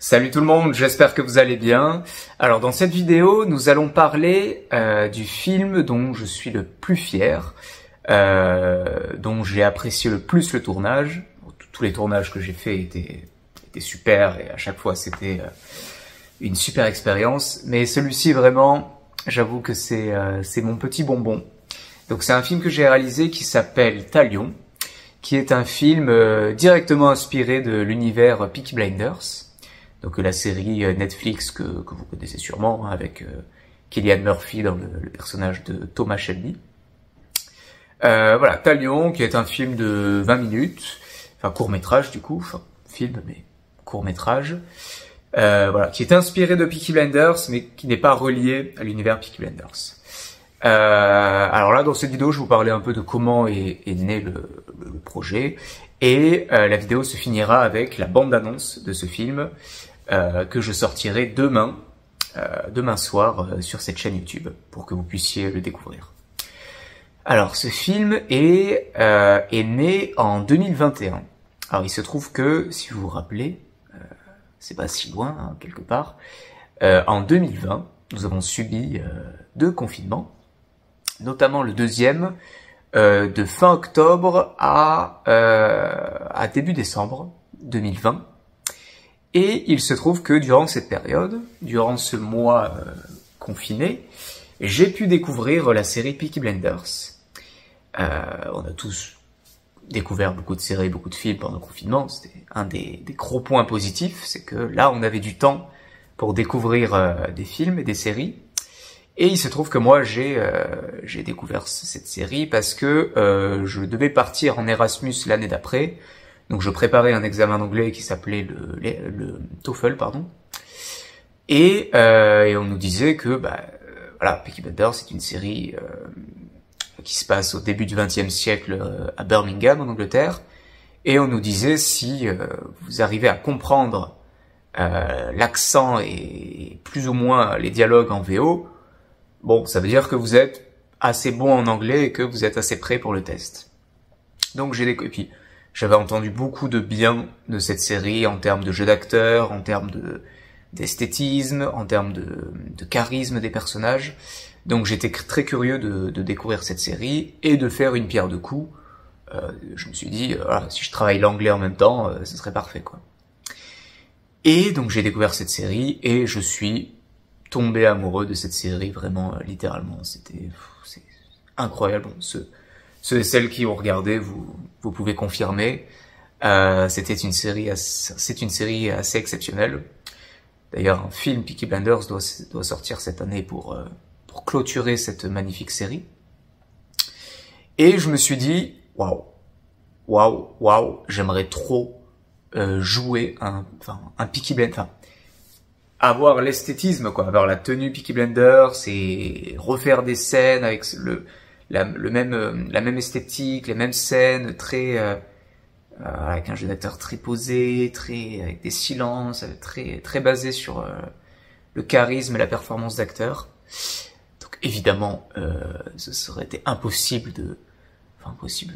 Salut tout le monde, j'espère que vous allez bien. Alors dans cette vidéo, nous allons parler du film dont je suis le plus fier, dont j'ai apprécié le plus le tournage. Tous les tournages que j'ai faits étaient super et à chaque fois c'était une super expérience. Mais celui-ci vraiment, j'avoue que c'est mon petit bonbon. Donc c'est un film que j'ai réalisé qui s'appelle Talion, qui est un film directement inspiré de l'univers Peaky Blinders. Donc la série Netflix que vous connaissez sûrement, hein, avec Cillian Murphy dans le personnage de Thomas Shelby. Voilà, Talion, qui est un film de 20 minutes, enfin court-métrage du coup, enfin film mais court-métrage, voilà, qui est inspiré de Peaky Blinders, mais qui n'est pas relié à l'univers Peaky Blinders. Alors là, dans cette vidéo, je vais vous parler un peu de comment est né le projet, et la vidéo se finira avec la bande-annonce de ce film, que je sortirai demain soir sur cette chaîne YouTube pour que vous puissiez le découvrir. Alors ce film est né en 2021. Alors il se trouve que, si vous vous rappelez, c'est pas si loin, hein, quelque part, en 2020, nous avons subi 2 confinements, notamment le deuxième de fin octobre à début décembre 2020. Et il se trouve que durant cette période, durant ce mois confiné, j'ai pu découvrir la série Peaky Blinders. On a tous découvert beaucoup de séries, beaucoup de films pendant le confinement. C'était un des gros points positifs, c'est que là on avait du temps pour découvrir des films et des séries. Et il se trouve que moi j'ai découvert cette série parce que je devais partir en Erasmus l'année d'après. Donc je préparais un examen d'anglais qui s'appelait le TOEFL, pardon. Et on nous disait que voilà, Peaky Blinders c'est une série qui se passe au début du XXe siècle à Birmingham en Angleterre. Et on nous disait si vous arrivez à comprendre l'accent et plus ou moins les dialogues en VO, bon, ça veut dire que vous êtes assez bon en anglais et que vous êtes assez prêt pour le test. Donc et puis j'avais entendu beaucoup de bien de cette série en termes de jeu d'acteur, en termes d'esthétisme, en termes de charisme des personnages. Donc j'étais très curieux de découvrir cette série et de faire une pierre deux coups. Je me suis dit, voilà, si je travaille l'anglais en même temps, ce serait parfait, quoi. Et donc j'ai découvert cette série et je suis tombé amoureux de cette série, vraiment, littéralement. C'est incroyable. Bon, ceux et celles qui ont regardé, vous pouvez confirmer. C'est une série assez exceptionnelle. D'ailleurs, un film Peaky Blinders doit sortir cette année pour clôturer cette magnifique série. Et je me suis dit, waouh, j'aimerais trop jouer un Peaky Blinders, enfin, avoir l'esthétisme, quoi, avoir la tenue Peaky Blinders et refaire des scènes avec la même esthétique, les mêmes scènes, très avec un jeu d'acteur très posé, avec des silences, très basé sur le charisme et la performance d'acteur. Donc évidemment, ce serait été impossible impossible.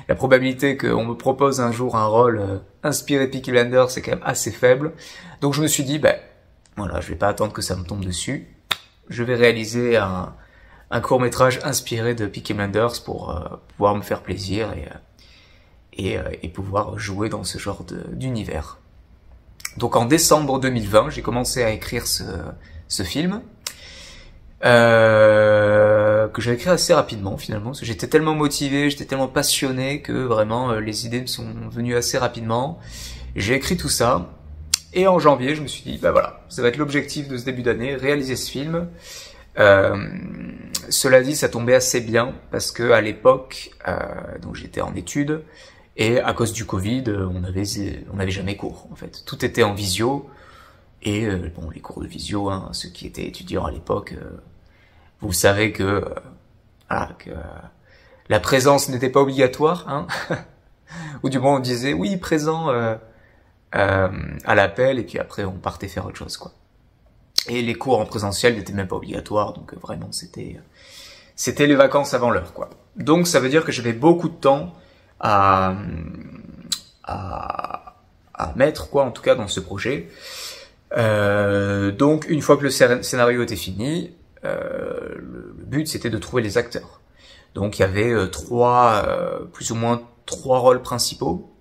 La probabilité qu'on me propose un jour un rôle inspiré Peaky Blinders c'est quand même assez faible. Donc je me suis dit, voilà, je vais pas attendre que ça me tombe dessus. Je vais réaliser un court-métrage inspiré de Peaky Blinders pour pouvoir me faire plaisir et pouvoir jouer dans ce genre d'univers. Donc en décembre 2020, j'ai commencé à écrire ce film, que j'ai écrit assez rapidement finalement, parce que j'étais tellement motivé, j'étais tellement passionné que vraiment les idées me sont venues assez rapidement. J'ai écrit tout ça, et en janvier, je me suis dit, voilà, ça va être l'objectif de ce début d'année, réaliser ce film. Cela dit, ça tombait assez bien parce que à l'époque, donc j'étais en études et à cause du Covid, on n'avait jamais cours en fait. Tout était en visio et bon, les cours de visio, hein, ceux qui étaient étudiants à l'époque, vous savez que la présence n'était pas obligatoire, hein. Ou du moins on disait oui présent à l'appel et puis après on partait faire autre chose, quoi. Et les cours en présentiel n'étaient même pas obligatoires, donc vraiment c'était les vacances avant l'heure, quoi. Donc ça veut dire que j'avais beaucoup de temps à à mettre, quoi, en tout cas dans ce projet. Donc une fois que le scénario était fini, le but c'était de trouver les acteurs. Donc il y avait plus ou moins trois rôles principaux,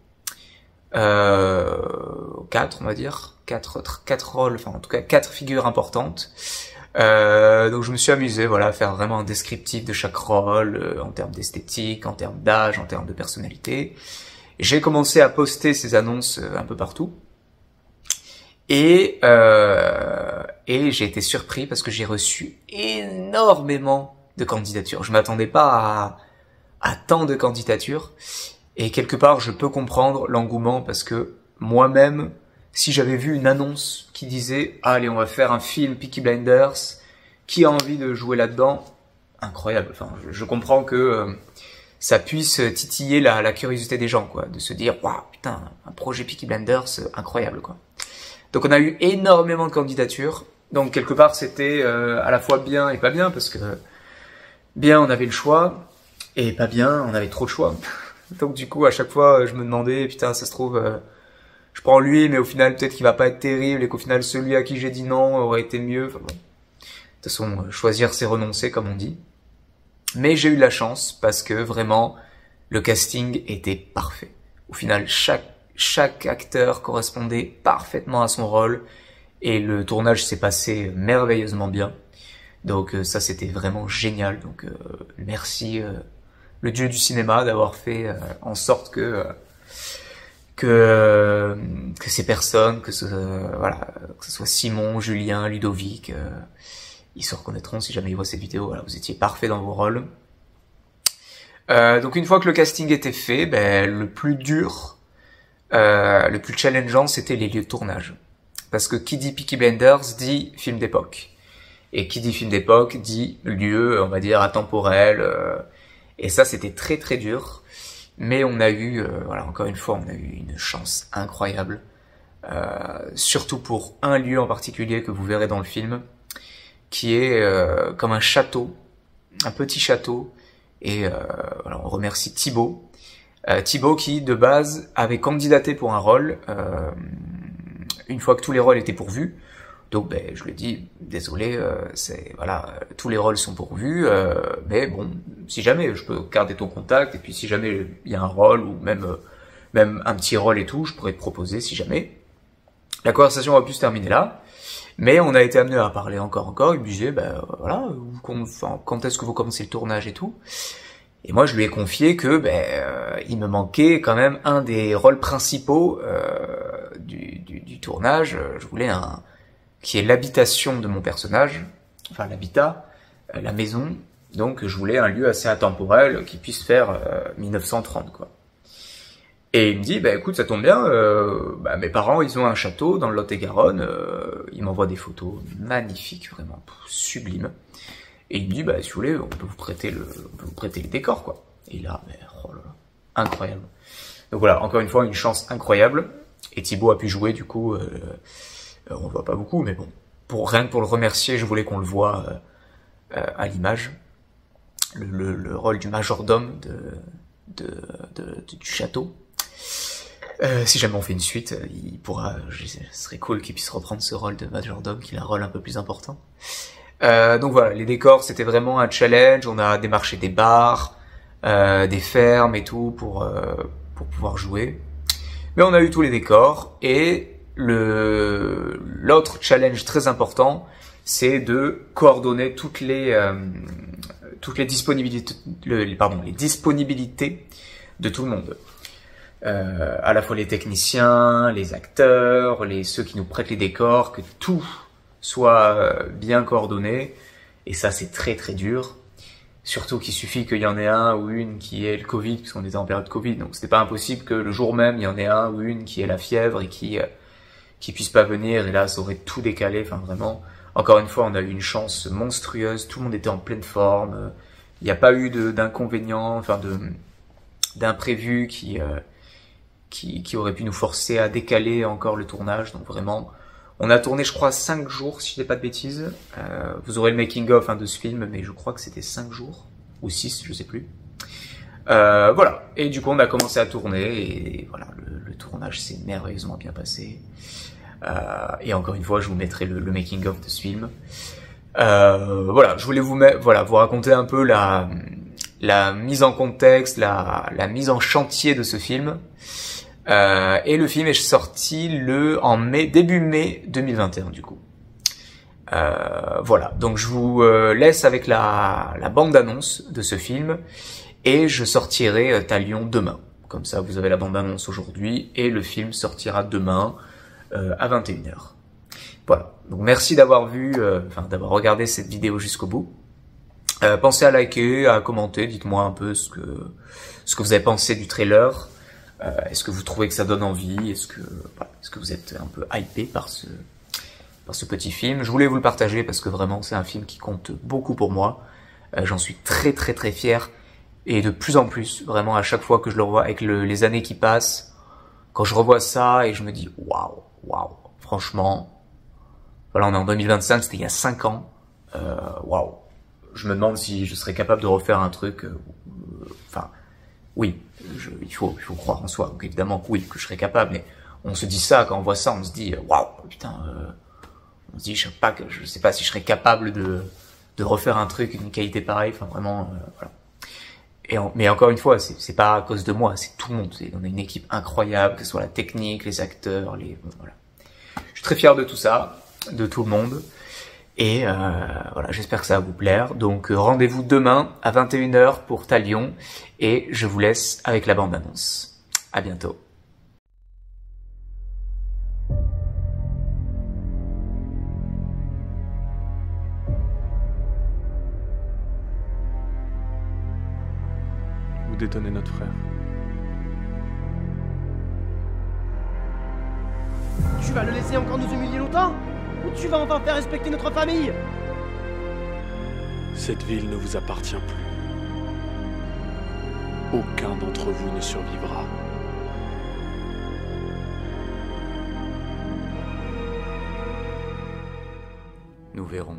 quatre on va dire, quatre rôles, enfin en tout cas quatre figures importantes. Donc je me suis amusé, voilà, à faire vraiment un descriptif de chaque rôle, en termes d'esthétique, en termes d'âge, en termes de personnalité. J'ai commencé à poster ces annonces un peu partout. Et j'ai été surpris parce que j'ai reçu énormément de candidatures. Je m'attendais pas à tant de candidatures. Et quelque part, je peux comprendre l'engouement parce que moi-même, si j'avais vu une annonce qui disait « Allez, on va faire un film Peaky Blinders, qui a envie de jouer là-dedans ?» Incroyable. Enfin, je comprends que ça puisse titiller la curiosité des gens, quoi, de se dire « Waouh, putain, un projet Peaky Blinders, incroyable, quoi. » Donc on a eu énormément de candidatures. Donc quelque part, c'était à la fois bien et pas bien, parce que bien, on avait le choix, et pas bien, on avait trop de choix. Donc du coup, à chaque fois, je me demandais, putain, ça se trouve, je prends lui, mais au final, peut-être qu'il va pas être terrible, et qu'au final, celui à qui j'ai dit non aurait été mieux. Enfin, bon. De toute façon, choisir, c'est renoncer, comme on dit. Mais j'ai eu de la chance, parce que vraiment, le casting était parfait. Au final, chaque acteur correspondait parfaitement à son rôle, et le tournage s'est passé merveilleusement bien. Donc ça, c'était vraiment génial. Donc merci le dieu du cinéma d'avoir fait en sorte que ces personnes, que ce soit Simon, Julien, Ludovic, ils se reconnaîtront si jamais ils voient cette vidéo. Voilà, vous étiez parfaits dans vos rôles. Donc une fois que le casting était fait, le plus dur, le plus challengeant, c'était les lieux de tournage. Parce que qui dit Peaky Blinders dit film d'époque. Et qui dit film d'époque dit lieu, on va dire, atemporel. Et ça, c'était très très dur. Mais on a eu, voilà, encore une fois, on a eu une chance incroyable. Surtout pour un lieu en particulier que vous verrez dans le film, qui est comme un château, un petit château. Et voilà, on remercie Thibaut. Thibaut qui, de base, avait candidaté pour un rôle, une fois que tous les rôles étaient pourvus. Donc je lui ai dit, désolé, voilà, tous les rôles sont pourvus, mais bon, si jamais, je peux garder ton contact, et puis si jamais il y a un rôle, ou même un petit rôle et tout, je pourrais te proposer si jamais. La conversation aurait pu se terminer là, mais on a été amené à parler encore, il me disait, voilà, quand est-ce que vous commencez le tournage et tout. Et moi, je lui ai confié que il me manquait quand même un des rôles principaux du tournage. Je voulais qui est l'habitation de mon personnage, enfin l'habitat, la maison. Donc je voulais un lieu assez intemporel qui puisse faire 1930, quoi. Et il me dit, écoute, ça tombe bien, mes parents, ils ont un château dans le Lot-et-Garonne, ils m'envoient des photos magnifiques, vraiment sublimes. Et il me dit, si vous voulez, on peut vous prêter les décors, quoi. Et là, oh là là, incroyable. Donc voilà, encore une fois, une chance incroyable. Et Thibaut a pu jouer, du coup, on le voit pas beaucoup, mais bon, rien que pour le remercier, je voulais qu'on le voit à l'image. Le rôle du majordome du château. Si jamais on fait une suite, il pourra, ce serait cool qu'il puisse reprendre ce rôle de majordome, qu'il a un rôle un peu plus important. Donc voilà, les décors, c'était vraiment un challenge. On a démarché des bars, des fermes et tout pour pouvoir jouer. Mais on a eu tous les décors, et l'autre challenge très important, c'est de coordonner toutes les disponibilités, les disponibilités de tout le monde. À la fois les techniciens, les acteurs, ceux qui nous prêtent les décors, que tout soit bien coordonné. Et ça, c'est très très dur. Surtout qu'il suffit qu'il y en ait un ou une qui ait le Covid, puisqu'on était en période Covid, donc c'était pas impossible que le jour même, il y en ait un ou une qui ait la fièvre et qui puisse pas venir, et là, ça aurait tout décalé. Enfin, vraiment, encore une fois, on a eu une chance monstrueuse, tout le monde était en pleine forme, il n'y a pas eu d'inconvénients, enfin d'imprévus qui aurait pu nous forcer à décaler encore le tournage. Donc vraiment, on a tourné, je crois, 5 jours, si je dis pas de bêtises. Vous aurez le making of de ce film, mais je crois que c'était 5 jours, ou 6, je sais plus. Voilà. Et du coup, on a commencé à tourner et voilà, le tournage s'est merveilleusement bien passé. Et encore une fois, je vous mettrai le making of de ce film. Voilà, je voulais vous raconter un peu la mise en contexte, la mise en chantier de ce film. Et le film est sorti début mai 2021 du coup. Voilà, donc je vous laisse avec la bande-annonce de ce film et je sortirai Talion demain. Comme ça, vous avez la bande-annonce aujourd'hui et le film sortira demain à 21h. Voilà, donc merci d'avoir d'avoir regardé cette vidéo jusqu'au bout. Pensez à liker, à commenter, dites-moi un peu ce que vous avez pensé du trailer. Est-ce que vous trouvez que ça donne envie? Est-ce que vous êtes un peu hypé par ce petit film? Je voulais vous le partager parce que vraiment c'est un film qui compte beaucoup pour moi. J'en suis très très très fier et de plus en plus, vraiment à chaque fois que je le revois avec les années qui passent, quand je revois ça et je me dis waouh, franchement, voilà, on est en 2025, c'était il y a 5 ans, waouh. Je me demande si je serais capable de refaire un truc, oui, il faut croire en soi, donc évidemment que oui, que je serais capable, mais on se dit ça, quand on voit ça, on se dit waouh, putain, on se dit je sais pas si je serais capable de refaire un truc d'une qualité pareille, enfin vraiment, voilà. Mais encore une fois, c'est pas à cause de moi, c'est tout le monde. On a une équipe incroyable, que ce soit la technique, les acteurs, voilà. Je suis très fier de tout ça, de tout le monde. Et voilà, j'espère que ça va vous plaire. Donc rendez-vous demain à 21h pour Talion. Et je vous laisse avec la bande-annonce. À bientôt. Vous détonnez notre frère. Tu vas le laisser encore nous humilier longtemps? Ou tu vas enfin faire respecter notre famille? Cette ville ne vous appartient plus. Aucun d'entre vous ne survivra. Nous verrons.